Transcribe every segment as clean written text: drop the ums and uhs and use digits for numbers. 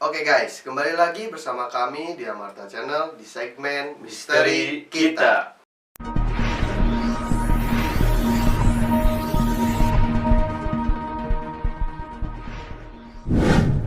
Oke guys, kembali lagi bersama kami di Amarta Channel di segmen Misteri Kita.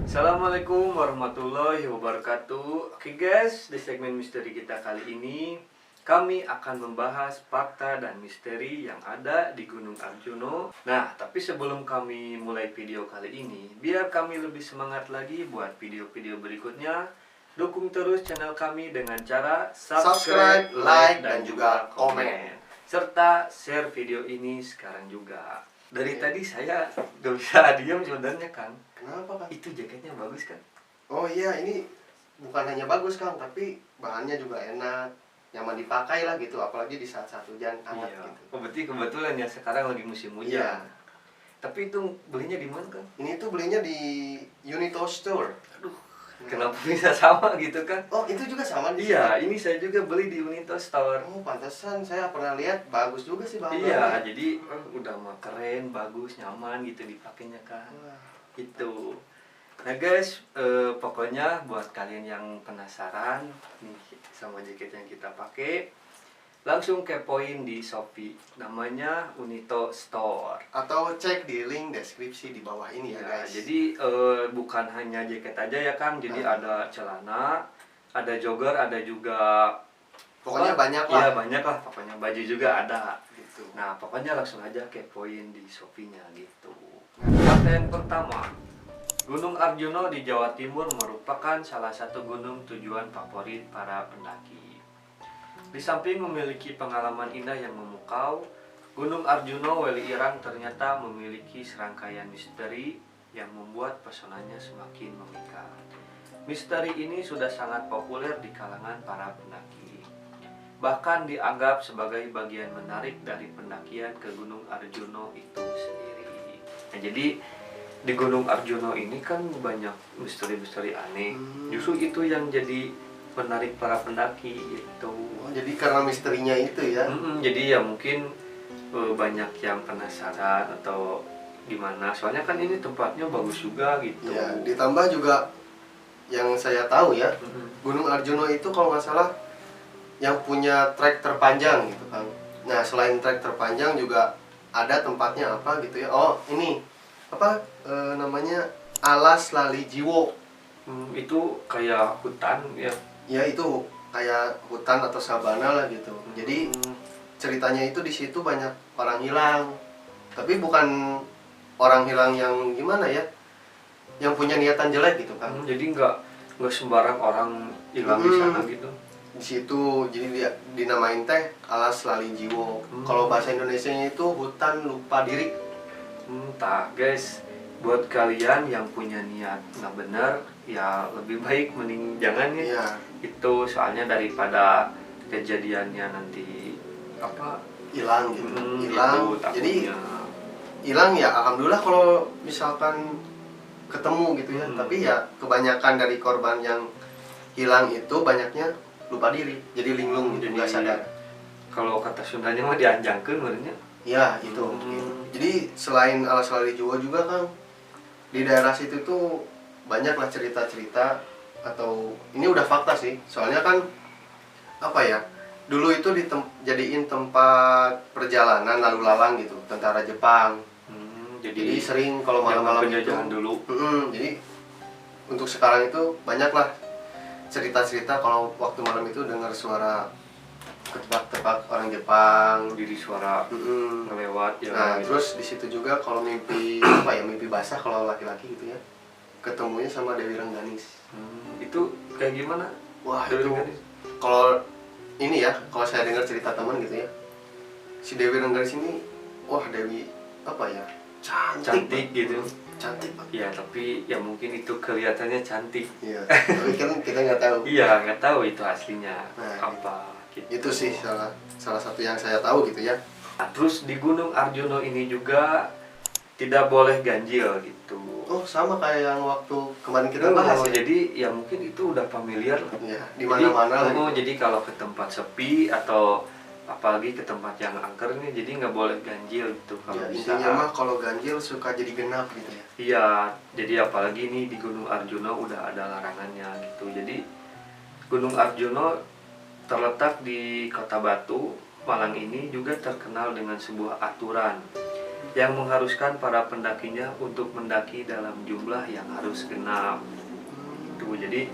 Assalamualaikum warahmatullahi wabarakatuh. Oke guys, di segmen misteri kita kali ini kami akan membahas fakta dan misteri yang ada di Gunung Arjuna. Nah, tapi sebelum kami mulai video kali ini, biar kami lebih semangat lagi buat video-video berikutnya, dukung terus channel kami dengan cara Subscribe, like, dan juga komen. Serta share video ini sekarang juga. Dari tadi saya gak bisa diam sebenarnya, Kang. Kenapa kan? Itu jaketnya bagus kan? Oh iya, ini bukan hanya bagus Kang, tapi bahannya juga enak, nyaman dipakai lah gitu, apalagi di saat-saat hujan hangat Iya. gitu. Oh, berarti kebetulan ya sekarang lagi musim hujan. Iya. Tapi itu belinya di mana, Kang? Ini tuh belinya di Unito Store. Aduh, kenapa bisa sama gitu kan? Oh, itu juga sama di Iya, sini? ini saya juga beli di Unito Store. Oh, pantesan saya pernah lihat bagus juga sih bahannya. Iya, jadi udah mah keren, bagus, nyaman gitu dipakainya kan. Wah, Itu. Nah guys, pokoknya buat kalian yang penasaran nih sama jaket yang kita pakai, langsung kepoin di Shopee. Namanya Unito Store. atau cek di link deskripsi di bawah ini ya, Ya, guys. jadi bukan hanya jaket aja ya Kang, jadi Nah. ada celana, ada jogger, ada juga Pokoknya banyak lah. Iya banyak lah, pokoknya baju juga ada. Gitu. Nah pokoknya langsung aja kepoin di Shopee-nya gitu. Fakta yang pertama, Gunung Arjuna di Jawa Timur merupakan salah satu gunung tujuan favorit para pendaki. Di samping memiliki pengalaman indah yang memukau, Gunung Arjuna Weli Irang ternyata memiliki serangkaian misteri yang membuat pesonanya semakin memikat. Misteri ini sudah sangat populer di kalangan para pendaki. Bahkan dianggap sebagai bagian menarik dari pendakian ke Gunung Arjuna itu sendiri. Nah, jadi di Gunung Arjuna ini kan banyak misteri-misteri aneh. Justru itu yang jadi menarik para pendaki itu. Oh, jadi karena misterinya itu ya. Jadi ya mungkin banyak yang penasaran atau gimana. Soalnya kan ini tempatnya bagus juga gitu. Ya, ditambah juga yang saya tahu ya, Mm-mm. Gunung Arjuna itu kalau nggak salah yang punya trek terpanjang gitu kan. Nah, selain trek terpanjang juga ada tempatnya apa gitu ya. Oh, ini apa namanya Alas Lali Jiwo. Itu kayak hutan ya. Ya, itu kayak hutan atau sabana lah gitu. Jadi Hmm, ceritanya itu di situ banyak orang hilang. Tapi bukan orang hilang yang gimana ya? Yang punya niatan jelek gitu kan. jadi nggak sembarang orang hilang di sana gitu. Di situ jadi dia dinamain teh Alas Lali Jiwo. Hmm. Kalau bahasa Indonesianya itu hutan lupa diri. Entah guys, buat kalian yang punya niat nggak benar, ya lebih baik mending jangan ya. Iya, Itu soalnya daripada kejadiannya nanti apa hilang gitu. gitu, Hilang. Jadi takutnya. hilang ya alhamdulillah kalau misalkan ketemu gitu ya. Tapi ya kebanyakan dari korban yang hilang itu banyaknya lupa diri. Jadi linglung gitu, nggak sadar. Kalau kata Sundanya mah dianjangkeun menurutnya. Ya, itu. Gitu. Jadi selain Alas Lali Jiwo juga kan di daerah situ tuh banyaklah cerita-cerita, atau ini udah fakta sih. Soalnya kan apa ya? Dulu itu jadiin tempat perjalanan lalu lalang gitu, tentara Jepang. Jadi sering kalau malam-malam itu penjajahan dulu. jadi untuk sekarang itu banyaklah cerita-cerita kalau waktu malam itu dengar suara ketebak-tebak orang Jepang. Diri suara Mm-mm. ngelewat ya. Nah, gitu. terus di situ juga kalau mimpi apa ya, mimpi basah kalau laki-laki gitu ya, ketemunya sama Dewi Rengganis. Itu kayak gimana? Wah, Dewi itu Rengganis? kalau ini ya, kalau saya dengar cerita teman gitu ya, si Dewi Rengganis ini, wah Dewi apa ya, cantik Cantik gitu. cantik banget. Ya tapi ya mungkin itu kelihatannya cantik. Iya, tapi kan kita nggak tahu. Iya nggak tahu itu aslinya Nah, apa. Gitu. Itu sih salah satu yang saya tahu gitu ya. Nah, terus di Gunung Arjuna ini juga tidak boleh ganjil gitu. Oh, sama kayak yang waktu kemarin kita bahas ya. Jadi ya mungkin itu udah familiar lah. Ya, di mana-mana lah. Jadi kalau ke tempat sepi atau apalagi ke tempat yang angker nih, jadi nggak boleh ganjil gitu kalau Ya, bisa. intinya mah kalau ganjil suka jadi genap gitu ya. Iya, jadi apalagi nih di Gunung Arjuna udah ada larangannya gitu. Jadi Gunung Arjuna terletak di Kota Batu, Malang ini juga terkenal dengan sebuah aturan yang mengharuskan para pendakinya untuk mendaki dalam jumlah yang harus genap. Itu jadi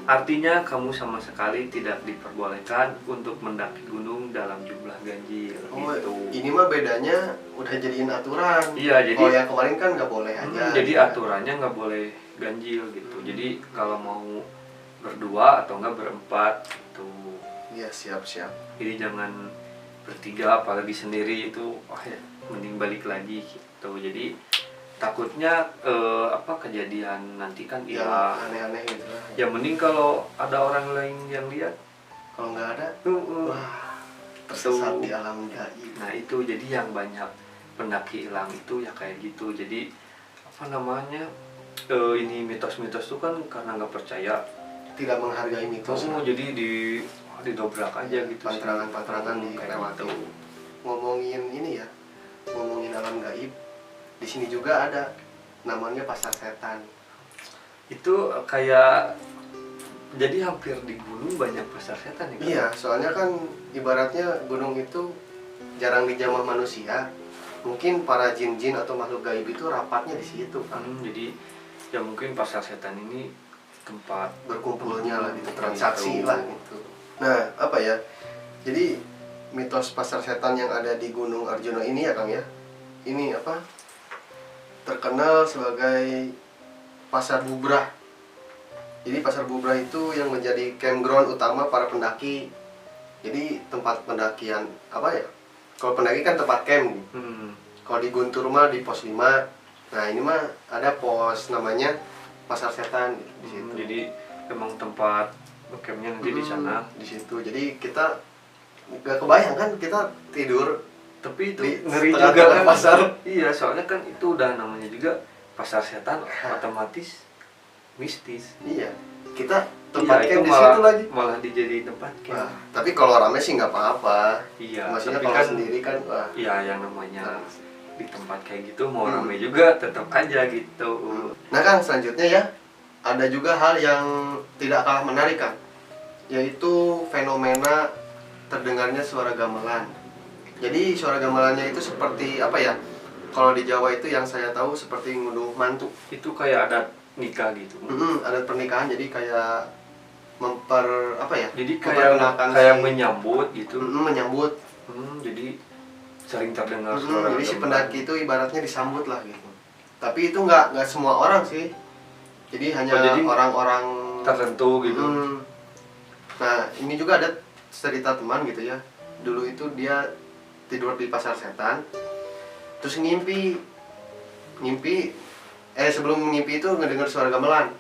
artinya kamu sama sekali tidak diperbolehkan untuk mendaki gunung dalam jumlah ganjil Oh, gitu. ini mah bedanya udah jadiin aturan. Iya, jadi kalau yang kemarin kan nggak boleh aja. jadi aturannya nggak boleh ganjil gitu. Jadi kalau mau berdua atau enggak berempat gitu. Iya, siap-siap. Jadi jangan bertiga apalagi sendiri itu, wah ya mending balik lagi gitu. Jadi takutnya kejadian nanti kan Yang ya aneh-aneh gitu lah. ya mending kalau ada orang lain yang lihat. Kalau nggak ada, Uh, wah, tersesat Tuh. di alam gaib. Nah itu jadi yang banyak pendaki hilang itu ya kayak gitu. Jadi apa namanya, ini mitos-mitos tuh kan karena nggak percaya. Tidak menghargai mitos. Jadi didobrak aja gitu. Pantangan-pantangan Kayak dilewati. gitu. Ngomongin ini ya, ngomongin alam gaib. Di sini juga ada namanya pasar setan. Itu kayak jadi hampir di gunung banyak pasar setan ya kan? Iya, soalnya kan ibaratnya gunung itu jarang dijamah manusia. Mungkin para jin-jin atau makhluk gaib itu rapatnya di situ kan. Jadi ya mungkin pasar setan ini tempat Berkumpulnya lah gitu, Gitu. transaksi lah gitu. Nah, apa ya? Jadi mitos pasar setan yang ada di Gunung Arjuna ini ya Kang ya. Ini apa? Terkenal sebagai pasar bubrah. Jadi pasar bubrah itu yang menjadi campground utama para pendaki. Jadi tempat pendakian apa ya? Kalau pendaki kan tempat camp gitu. Kalau di Guntur mah di pos 5. Nah, ini mah ada pos namanya pasar setan gitu, di situ. Jadi emang tempat campnya nanti di sana. Di situ. Jadi kita nggak kebayang kan kita tidur Tapi itu di ngeri tengah-tengah juga kan pasar. Iya, soalnya kan itu udah namanya juga pasar setan, otomatis mistis. Iya. Kita tempat Iya, camp itu di situ lagi. malah dijadiin tempat camp. Wah, tapi kalau rame sih nggak apa-apa. Iya, Maksudnya tapi kalau kan sendiri kan wah. iya yang namanya di tempat kayak gitu mau rame juga tetap aja gitu. Nah Kang, selanjutnya ya ada juga hal yang tidak kalah menarik Kang, yaitu fenomena terdengarnya suara gamelan. Jadi suara gamelannya itu seperti apa ya? Kalau di Jawa itu yang saya tahu seperti ngunduh mantu. Itu kayak adat nikah gitu. Adat pernikahan, jadi kayak Jadi memperkenalkan kayak si- menyambut gitu. menyambut. Jadi sering terdengar suara Jadi si gamelan. pendaki itu ibaratnya disambut lah gitu. Tapi itu nggak semua orang sih. Jadi hanya jadi orang-orang tertentu gitu. Nah, ini juga ada cerita teman gitu ya. Dulu itu dia tidur di pasar setan, terus sebelum ngimpi itu ngedengar suara gamelan.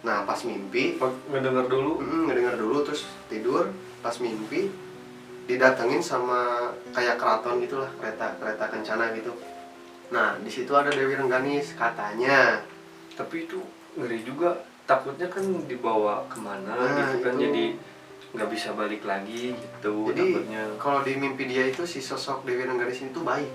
Nah, pas mimpi Ngedenger dulu. ngedengar dulu, terus tidur. Pas mimpi didatengin sama kayak keraton gitulah, kereta kencana gitu. Nah, di situ ada Dewi Rengganis katanya. Tapi itu ngeri juga, takutnya kan dibawa kemana gitu kan, itu. jadi nggak bisa balik lagi gitu. Jadi takutnya. kalau di mimpi dia itu si sosok Dewi Rengganis itu baik.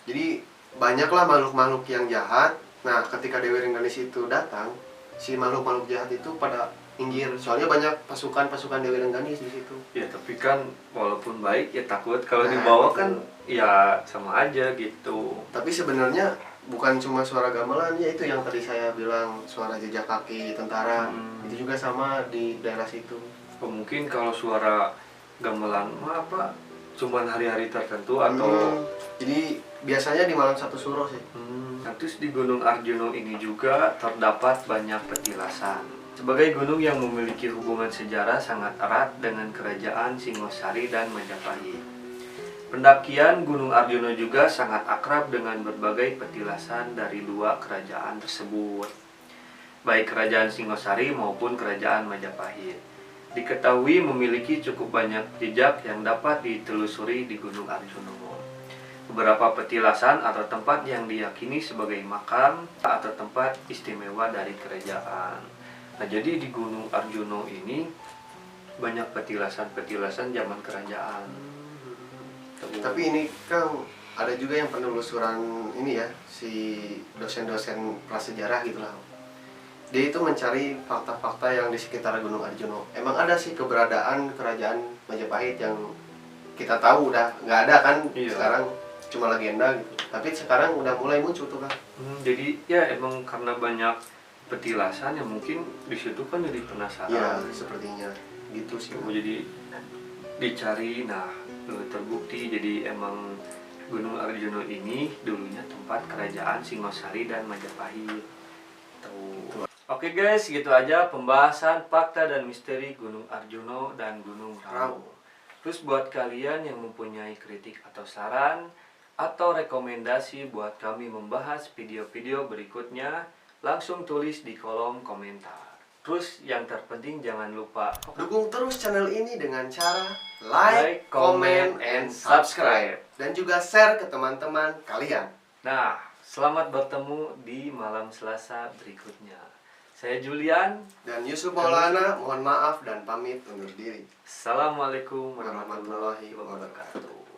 Jadi banyaklah makhluk-makhluk yang jahat. Nah, ketika Dewi Rengganis itu datang, si makhluk-makhluk jahat itu pada minggir. Soalnya banyak pasukan Dewi Rengganis di situ. Ya tapi kan walaupun baik ya takut kalau Nah, dibawa itu. kan ya sama aja gitu. Tapi sebenarnya bukan cuma suara gamelan ya, itu yang tadi saya bilang suara jejak kaki tentara. Itu juga sama di daerah situ. Mungkin kalau suara gamelan mah cuman hari-hari tertentu atau jadi biasanya di malam satu suro sih. Nah, terus di Gunung Arjuna ini juga terdapat banyak petilasan. Sebagai gunung yang memiliki hubungan sejarah sangat erat dengan kerajaan Singosari dan Majapahit. Pendakian Gunung Arjuna juga sangat akrab dengan berbagai petilasan dari dua kerajaan tersebut, baik kerajaan Singosari maupun kerajaan Majapahit. Diketahui memiliki cukup banyak jejak yang dapat ditelusuri di Gunung Arjuna. Beberapa petilasan atau tempat yang diyakini sebagai makam atau tempat istimewa dari kerajaan. Nah, jadi di Gunung Arjuna ini banyak petilasan-petilasan zaman kerajaan. Tapi ini kan ada juga yang penelusuran ini ya, si dosen-dosen prasejarah gitu lah. Dia itu mencari fakta-fakta yang di sekitar Gunung Arjuna. Emang ada sih keberadaan kerajaan Majapahit yang kita tahu udah nggak ada kan. Iya. Sekarang cuma legenda gitu. Tapi sekarang udah mulai muncul tuh kan. Jadi ya emang karena banyak petilasan ya mungkin di situ kan jadi penasaran. Iya, sepertinya gitu sih. Jadi dicari, nah terbukti jadi emang Gunung Arjuna ini dulunya tempat kerajaan Singosari dan Majapahit. Tuh. Oke guys, gitu aja pembahasan fakta dan misteri Gunung Arjuna dan Gunung Raung. Terus buat kalian yang mempunyai kritik atau saran atau rekomendasi buat kami membahas video-video berikutnya, langsung tulis di kolom komentar. Terus yang terpenting jangan lupa Dukung terus channel ini dengan cara like, comment, and subscribe. Dan juga share ke teman-teman kalian. Nah, selamat bertemu di malam Selasa berikutnya. Saya Julian Dan Yusuf Maulana, mohon maaf dan pamit undur diri. Assalamualaikum warahmatullahi wabarakatuh.